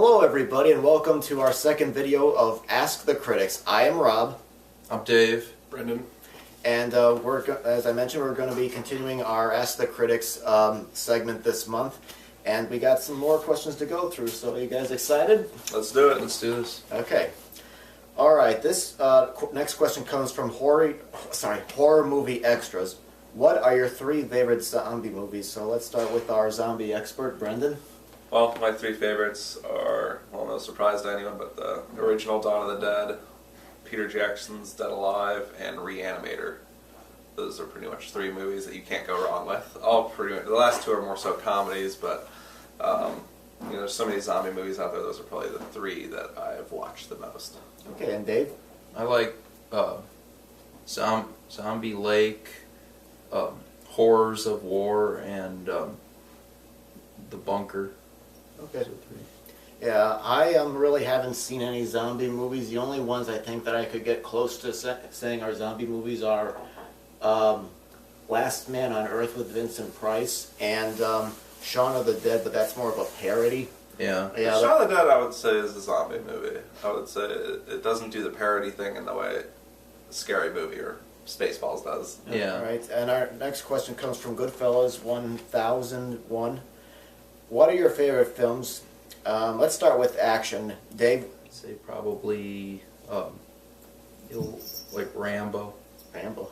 Hello everybody and welcome to our second video of Ask the Critics. I am Rob. I'm Dave. Brendan. And as I mentioned, we're going to be continuing our Ask the Critics segment this month. And we got some more questions to go through, so are you guys excited? Let's do it. Let's do this. Okay. Alright, this next question comes from Horror Movie Extras. What are your three favorite zombie movies? So let's start with our zombie expert, Brendan. Well, my three favorites are, well, no surprise to anyone, but the original Dawn of the Dead, Peter Jackson's Dead Alive, and Reanimator. Those are pretty much three movies that you can't go wrong with. All pretty much, the last two are more so comedies, but there's so many zombie movies out there. Those are probably the three that I've watched the most. Okay, and Dave? I like Zombie Lake, Horrors of War, and The Bunker. Okay. Yeah, I really haven't seen any zombie movies. The only ones I think that I could get close to saying are zombie movies are Last Man on Earth with Vincent Price and Shaun of the Dead, but that's more of a parody. Yeah. Shaun of the Dead, I would say, is a zombie movie. I would say it doesn't do the parody thing in the way a Scary Movie or Spaceballs does. Yeah. All right, and our next question comes from Goodfellas 1001. What are your favorite films? Let's start with action. Dave? I'd say probably like Rambo. Rambo.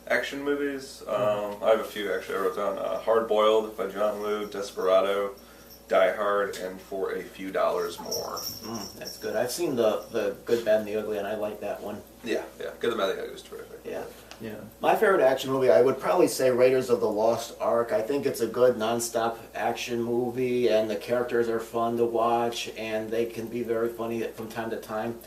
Action movies, I have a few actually. I wrote down Hard Boiled by John Woo, Desperado, Die Hard, and For a Few Dollars More. That's good. I've seen the Good, Bad, and the Ugly, and I like that one. Yeah. Good, the Bad, and the Ugly is terrific. Yeah. Yeah. My favorite action movie, I would probably say Raiders of the Lost Ark. I think it's a good non-stop action movie, and the characters are fun to watch, and they can be very funny from time to time.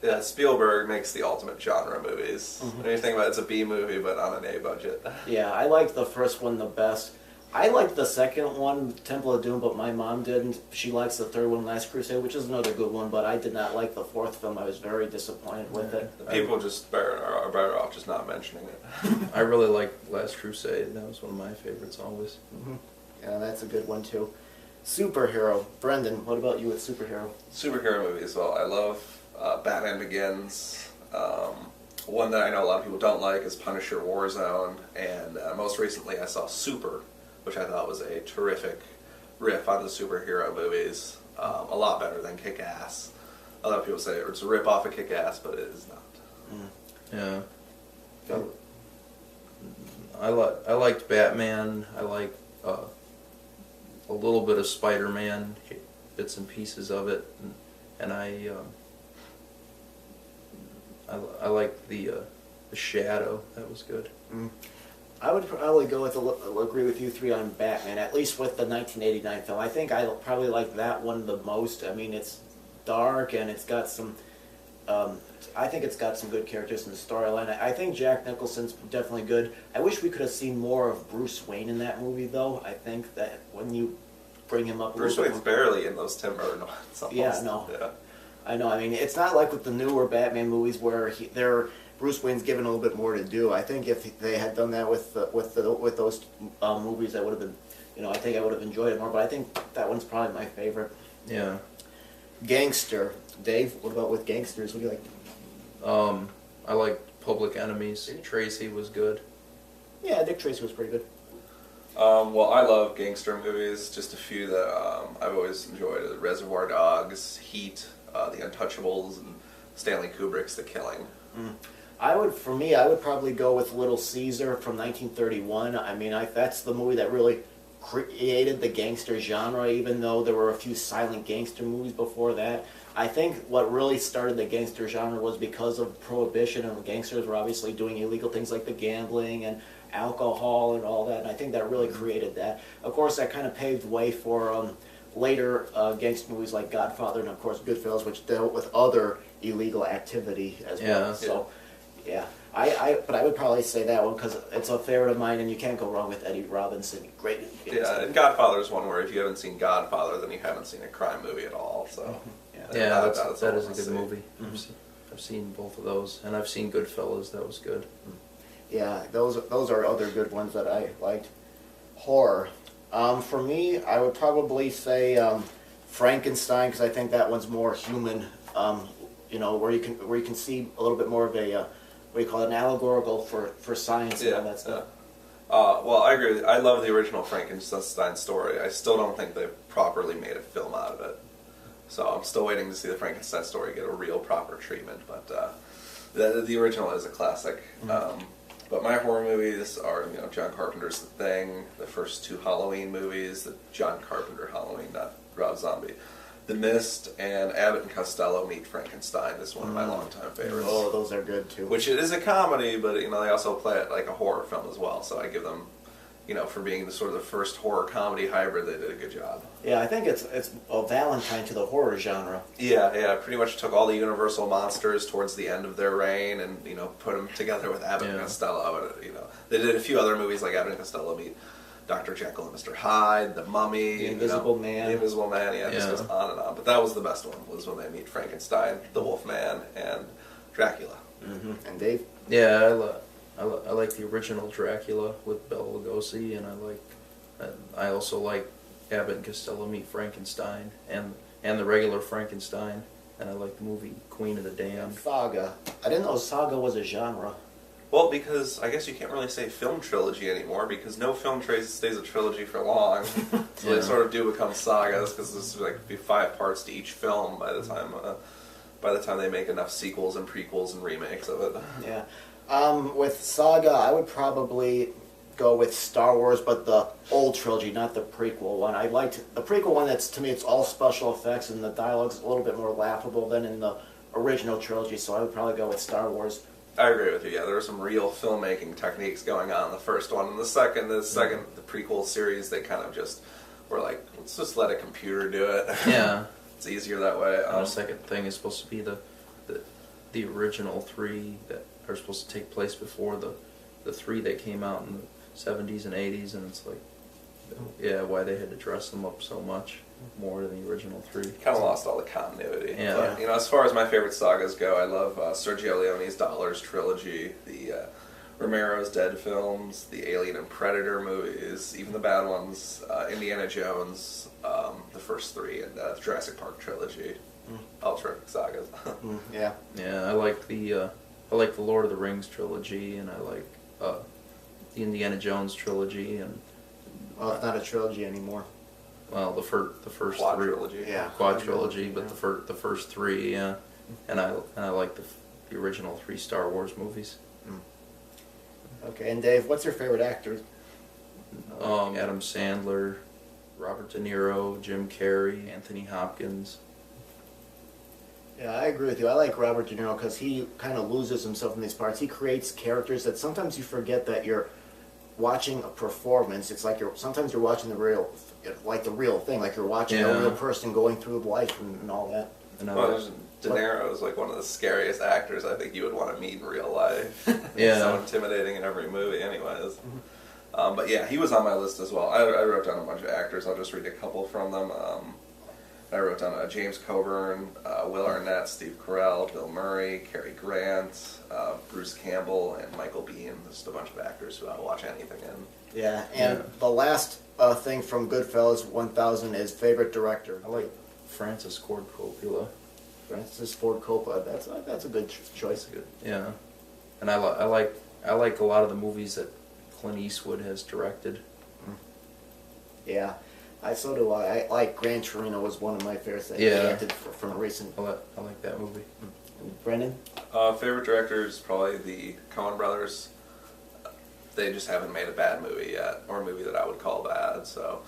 Yeah, Spielberg makes the ultimate genre movies. When you think about it, it's a B movie, but on an A budget. Yeah, I liked the first one the best. I liked the second one, Temple of Doom, but my mom didn't. She likes the third one, Last Crusade, which is another good one, but I did not like the fourth film. I was very disappointed with it. People just are better off just not mentioning it. I really like Last Crusade. That was one of my favorites always. Yeah, that's a good one too. Superhero. Brendan, what about you with superhero? Superhero movies, well, I love Batman Begins. One that I know a lot of people don't like is Punisher Warzone, and most recently I saw Super, which I thought was a terrific riff on the superhero movies. A lot better than Kick-Ass. A lot of people say it's a rip off of Kick-Ass, but it is not. Yeah. Go. I liked Batman. I liked a little bit of Spider-Man, bits and pieces of it, and I liked the Shadow. That was good. I would probably go with agree with you three on Batman, at least with the 1989 film. I think I probably like that one the most. I mean, it's dark and it's got some. I think it's got some good characters in the storyline. I think Jack Nicholson's definitely good. I wish we could have seen more of Bruce Wayne in that movie, though. I think that when you bring him up, Bruce Wayne's barely in those Tim Burton ones. Yeah, no. Yeah. I know. I mean, it's not like with the newer Batman movies where Bruce Wayne's given a little bit more to do. I think if they had done that with those movies, that would have been, I think I would have enjoyed it more. But I think that one's probably my favorite. Yeah. Gangster. Dave, what about with gangsters? What do you like? I liked Public Enemies. Tracy was good. Yeah, Dick Tracy was pretty good. Well, I love gangster movies. Just a few that I've always enjoyed: Reservoir Dogs, Heat, The Untouchables, and Stanley Kubrick's The Killing. I would probably go with Little Caesar from 1931. I mean, that's the movie that really created the gangster genre, even though there were a few silent gangster movies before that. I think what really started the gangster genre was because of Prohibition, and the gangsters were obviously doing illegal things like the gambling and alcohol and all that, and I think that really created that. Of course, that kind of paved way for later gangster movies like Godfather and, of course, Goodfellas, which dealt with other illegal activity as well. So, yeah. But I would probably say that one because it's a favorite of mine, and you can't go wrong with Eddie Robinson. Great. Yeah, and Godfather's one where if you haven't seen Godfather, then you haven't seen a crime movie at all. So that is a good movie. I've seen both of those, and I've seen Goodfellas. That was good. Yeah, those are other good ones that I liked. Horror. For me, I would probably say Frankenstein, because I think that one's more human. You know, where you can see a little bit more of a what do you call it, an allegorical for science and all that stuff. Well, I agree. I love the original Frankenstein story. I still don't think they've properly made a film out of it. So I'm still waiting to see the Frankenstein story get a real proper treatment. But the original is a classic. But my horror movies are, you know, John Carpenter's The Thing, the first 2 Halloween movies, the John Carpenter Halloween, not Rob Zombie. The Mist and Abbott and Costello Meet Frankenstein is one of my longtime favorites. Oh, those are good too. Which it is a comedy, but you know they also play it like a horror film as well. So I give them, you know, for being the sort of the first horror comedy hybrid, they did a good job. Yeah, I think it's a Valentine to the horror genre. Yeah, pretty much took all the Universal monsters towards the end of their reign, and you know put them together with Abbott and Costello. And, you know, they did a few other movies like Abbott and Costello Meet Dr. Jekyll and Mr. Hyde, The Mummy, The Invisible Man. The Invisible Man, yeah, it just goes on and on. But that was the best one, was when they meet Frankenstein, the Wolfman, and Dracula. And Dave? Yeah, I like the original Dracula with Bela Lugosi, and I also like Abbott and Costello Meet Frankenstein, and the regular Frankenstein, and I like the movie Queen of the Damned. Saga. I didn't know Saga was a genre. Well, because I guess you can't really say film trilogy anymore, because no film stays a trilogy for long. So they sort of do become sagas, because there's like be 5 parts to each film by the time they make enough sequels and prequels and remakes of it. Yeah. With Saga, I would probably go with Star Wars, but the old trilogy, not the prequel one. I liked the prequel one. That's, to me, it's all special effects, and the dialogue's a little bit more laughable than in the original trilogy. So I would probably go with Star Wars. I agree with you. Yeah, there were some real filmmaking techniques going on in the first one. And the prequel series, they kind of just were like, let's just let a computer do it. Yeah. It's easier that way. And the second thing is supposed to be the original 3 that are supposed to take place before the 3 that came out in the 70s and 80s, and it's like, yeah, why they had to dress them up so much more than the original 3. Kind of lost all the continuity. Yeah. But, you know, as far as my favorite sagas go, I love Sergio Leone's Dollars trilogy, the Romero's Dead films, the Alien and Predator movies, even the bad ones, Indiana Jones, the first 3, and the Jurassic Park trilogy. All terrific sagas. Yeah. Yeah, I like the Lord of the Rings trilogy, and I like the Indiana Jones trilogy, and Well, it's not a trilogy anymore. well, the first Quad 3, trilogy. Yeah. quad trilogy, but the first 3, yeah, and I like the original 3 Star Wars movies. Okay, and Dave, what's your favorite actor? Adam Sandler, Robert De Niro, Jim Carrey, Anthony Hopkins. Yeah, I agree with you. I like Robert De Niro because he kind of loses himself in these parts. He creates characters that sometimes you forget that you're watching a performance. It's like sometimes you're watching the real thing, like you're watching a real person going through life and all that. And De Niro is like one of the scariest actors I think you would want to meet in real life. Yeah. He's so intimidating in every movie anyways. But yeah, he was on my list as well. I wrote down a bunch of actors. I'll just read a couple from them. I wrote down James Coburn, Will Arnett, Steve Carell, Bill Murray, Cary Grant, Bruce Campbell, and Michael Biehn. Just a bunch of actors who I'll watch anything in. Yeah, and the last thing from Goodfellas 1000 is favorite director. I like Francis Ford Coppola. Francis Ford Coppola. That's a good choice. Good. Yeah, and I like a lot of the movies that Clint Eastwood has directed. Yeah, so do I. I like Gran Torino was one of my favorites that he acted from a recent. I like that movie. Brendan? Favorite director is probably the Coen brothers. They just haven't made a bad movie yet, or a movie that I would call bad. So,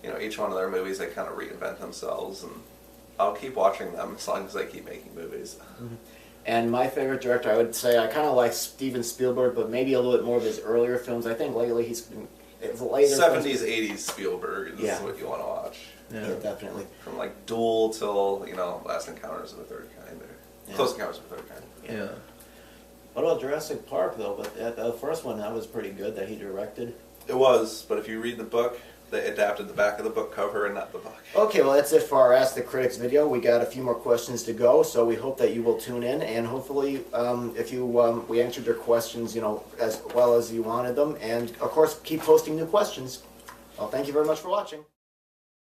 you know, each one of their movies, they kind of reinvent themselves, and I'll keep watching them as long as they keep making movies. And my favorite director, I would say, I kind of like Steven Spielberg, but maybe a little bit more of his earlier films. I think lately he's been... 70s, 80s Spielberg is what you want to watch. Yeah, definitely. From like Duel till, you know, Last Encounters of the Third Kind, or Close Encounters of the Third Kind. Yeah. What about Jurassic Park, though? But the first one, that was pretty good that he directed. It was, but if you read the book, they adapted the back of the book cover and not the book. Okay, well, that's it for our Ask the Critics video. We got a few more questions to go, so we hope that you will tune in, and hopefully, if you we answered your questions, you know, as well as you wanted them, and of course, keep posting new questions. Well, thank you very much for watching.